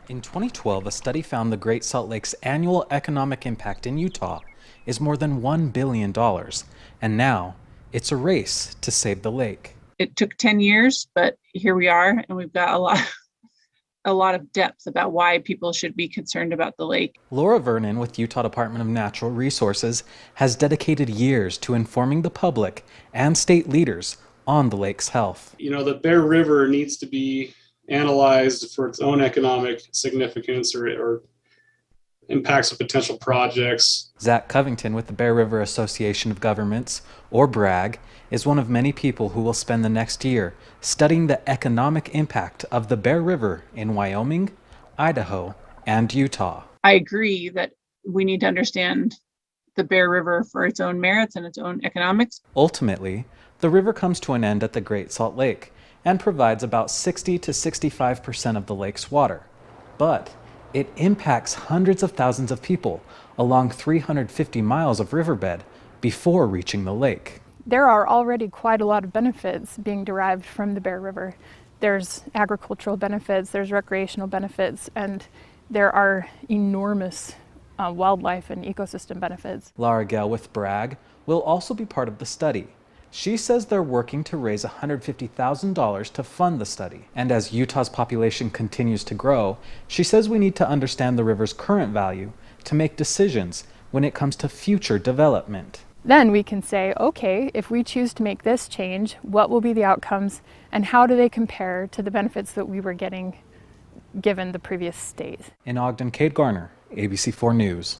In 2012, a study found the Great Salt Lake's annual economic impact in Utah is more than $1 billion, and now it's a race to save the lake. It took 10 years, but here we are, and we've got a lot of depth about why people should be concerned about the lake. Laura Vernon with Utah Department of Natural Resources has dedicated years to informing the public and state leaders on the lake's health. The Bear River needs to be analyzed for its own economic significance or impacts of potential projects. Zach Covington with the Bear River Association of Governments, or BRAG, is one of many people who will spend the next year studying the economic impact of the Bear River in Wyoming, Idaho, and Utah. I agree that we need to understand the Bear River for its own merits and its own economics. Ultimately, the river comes to an end at the Great Salt Lake and provides about 60 to 65% of the lake's water. But it impacts hundreds of thousands of people along 350 miles of riverbed before reaching the lake. There are already quite a lot of benefits being derived from the Bear River. There's agricultural benefits, there's recreational benefits, and there are enormous wildlife and ecosystem benefits. Laura Gale with BRAG will also be part of the study. She says they're working to raise $150,000 to fund the study. And as Utah's population continues to grow, she says we need to understand the river's current value to make decisions when it comes to future development. Then we can say, okay, if we choose to make this change, what will be the outcomes and how do they compare to the benefits that we were getting given the previous state? In Ogden, Kate Garner, ABC4 News.